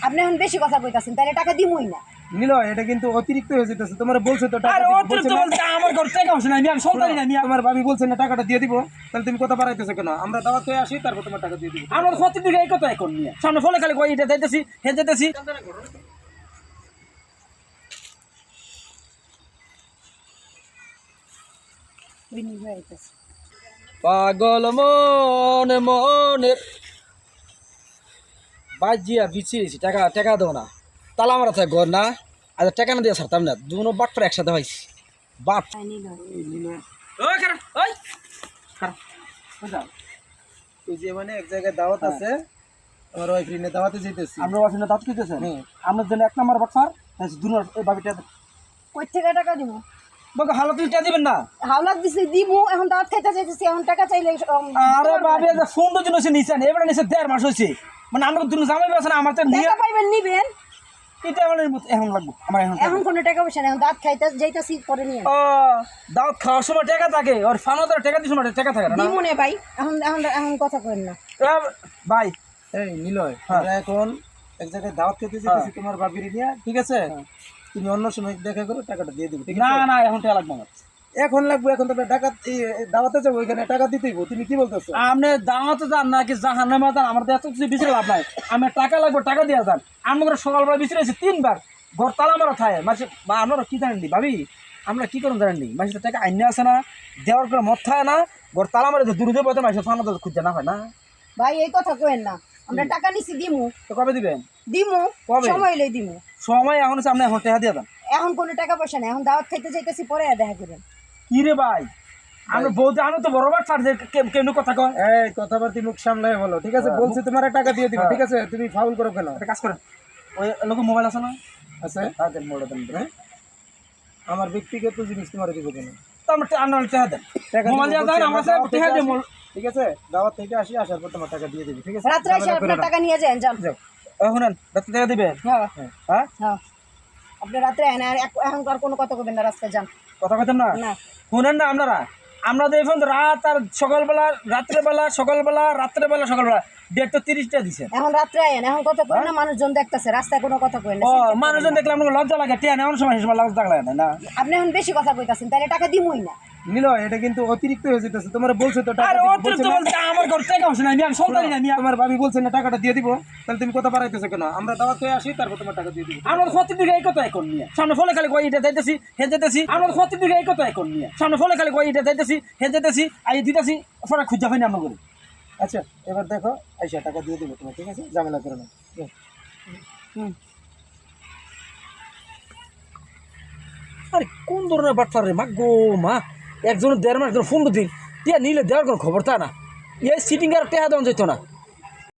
আপনি এখন বেশি কথা কইতাছেন, তাহলে টাকা দিমই না। নিলয়, এটা কিন্তু অতিরিক্ত হয়ে যেতেছে। তোমার বলছে তো টাকা আরে দিতে, অতিরিক্ত বলছে না? বলতে আমার ঘর টাকা হচ্ছে না, আমি সরকারি না। তোমার ভাবি বলছে না টাকাটা দিয়ে দিব, তাহলে তুমি কথা বাড়াইতেছো কেন? আমরা দাওয়াত হয়ে আসি, তারপর তোমার টাকা দিয়ে দিব। আমার সত্যি দিকে এই কথা এখন নিয়ে সামনে ফলে খালি কই এটা যাইতেছি হে যাইতেছি। বিনি হয়ে আইতাছে। পাগল মনে মনের বাজিয়া বিছিয়েছি, টাকা টাকা দেবো না, তালা মারা থাকে ঘর না। আচ্ছা টাকা না দিয়ে ছাড়তাম না, দুনো বাট পরে একসাথে হয়েছি বাট। তাই নিল। ওই খারাপ ওই খারাপ ওই যে মানে এক জায়গায় দাওয়াত আছে, আমার ওয়াইফ রিনে দাওয়াতে যেতেছি। আমরা ওখানে দাঁত কিনতেছেন আপনার জন্য এক নম্বর বাটফার দুনো এই বাবিটা কই থেকে টাকা দিমু? বকে হালো তুমি টাকা দিবেন না। হাওলাত দিছি দিমু, এখন দাওয়াত খাইতে যাইতেছি, এখন টাকা চাইলে আরে বাবি ফোন তো জিনিস নিছেন, এবারে নিছে 1.5 মাস হয়েছে। মানে আমরা দুনো জামাই আছে না, আমার তো নিয়ে টাকা পাইবেন নিবেন। এটা এখন লাগবো আমার এখন এখন কোনো টাকা পয়সা নেই, এখন দাওয়াত খাইতে যাইতাছি, পরে নিয়ে ও দাওয়াত খাওয়ার সময় টাকা থাকে, ওর ফানোদের টাকা দির সময় টাকা থাকে না। দিমু নে ভাই, এখন এখন এখন কথা কইন না। ভাই এই নিলয়, আমরা এখন এক জায়গায় দাওয়াত খেতে যেতেছি তোমার ভাবির নিয়ে, ঠিক আছে? তুমি অন্য সময় দেখা করো, টাকাটা দিয়ে দিবে, ঠিক না আছে? না এখন টাকা লাগবে আমার। এখন লাগবে, এখন তো টাকা দাওয়াতে যাবো, ওইখানে টাকা দিতেই হইবো। তুমি কি বলতেছো? আপনি দাওয়াতে যান নাকি জাহান্নামে যান, আমার তো এত কিছু বিচার লাভ নাই। আমি টাকা লাগবে, টাকা দিয়ে যান। আমি করে সকালবেলা বিচারেছি 3 বার, ঘর তালা মারা থাকে মাসে। বা আপনারা কি জানেন নি ভাবি, আমরা কি করুন জানেন নি, মাসে টাকা আইনে আসে না, দেওয়ার করে মত থাকে না, ঘর তালা মারে দূরে দূরে পথে মাসে ফানো খুঁজে না হয় না। ভাই এই কথা কইেন না, আমরা টাকা নিছি দিমু। তো কবে দিবেন? দিমু, কবে? সময় লই দিমু। সময় এখন হচ্ছে, আপনি এখন টাকা দিয়ে দেন। এখন কোনো টাকা পয়সা নেই, এখন দাওয়াত খাইতে যাইতেছি, পরে দেখা করেন। কি রে ভাই, আমরা বলতে আমি তো বড় বার ছাড় কেন কথা কয়। এই কথাবার্তি মুখ সামলায় বলো, ঠিক আছে? বলছি তোমার টাকা দিয়ে দিবে, ঠিক আছে? তুমি ফাউল করো কেন? একটা কাজ করেন, ওই লোক মোবাইল আছে না, আছে? দেন মোবাইল দেন। হ্যাঁ, আমার ব্যক্তিগত জিনিস তোমার দিব কেন? তো আমরা আন্নাল টাকা দেন, টাকা মোবাইল দিব দিয়ে বলছি, দেন, আমরা আমার দাওয়াত টাকা থেকে দিয়ে আসি, ঠিক আছে? দাওয়াত থেকে আসি, আসার পর তোমার টাকা দিয়ে দিবি, ঠিক আছে? রাত্রে এসে আপনার টাকা নিয়ে যান, যান। যাও। শুনেন রাত্রে টাকা দিবেন। হ্যাঁ হ্যাঁ হ্যাঁ, আপনি রাত্রে আইন, আর এখন আর কোনো কথা কইবেন না, রাস্তায় যান। কথা কইতেন না, না শুনেন না আপনারা। আমরা তো এখন রাত আর সকালবেলা, রাত্রেবেলা সকালবেলা, রাত্রেবেলা সকালবেলা 1.30টা দিচ্ছেন। এখন রাত্রে আইন, এখন কথা কইন না, মানুষজন দেখতেছে, রাস্তায় কোনো কথা কইন না। ও মানুষজন দেখলে আমাকে লজ্জা লাগে, টেন এমন সময় হিসেবে লজ্জা লাগে না। আপনি এখন বেশি কথা কইতাছেন, তাহলে টাকা দিমই না। নিলয়, এটা কিন্তু অতিরিক্ত হয়ে যেতেছে। তোমার বলছে তো টাকা আরে দিতে, বলছে অতিরিক্ত না? বলতে আমার ঘর টাকা হচ্ছে না, আমি সরকারি না। তোমার ভাবি বলছে না টাকাটা দিয়ে দিব, তাহলে তুমি কথা বাড়াইতেছো কেন? আমরা দাওয়াত হয়ে আসি, তারপর তোমার টাকা দিয়ে দিব। আমার সত্যি দিকে এই কথা এখন নিয়ে সামনে ফলে খালি কই এটা যাইতেছি হে যাইতেছি। আমার সত্যি দিকে এই কথা এখন নিয়ে সামনে ফলে খালি কই এটা যাইতেছি হে যাইতেছি, আই দিতেছি, পরে খুঁজা হয়নি আমরা করে। আচ্ছা, এবার দেখো, আইসা টাকা দিয়ে দিব তোমার, ঠিক আছে? ঝামেলা করো না। আরে কোন ধরনের বাটফার রে মা গো মা, একজনের 1.5 মাস ধরে 15 দিন টিয়া নিলে দেওয়ার কোনো খবর তা না। এই সিটিং আর টেহা দেওয়া যেত না।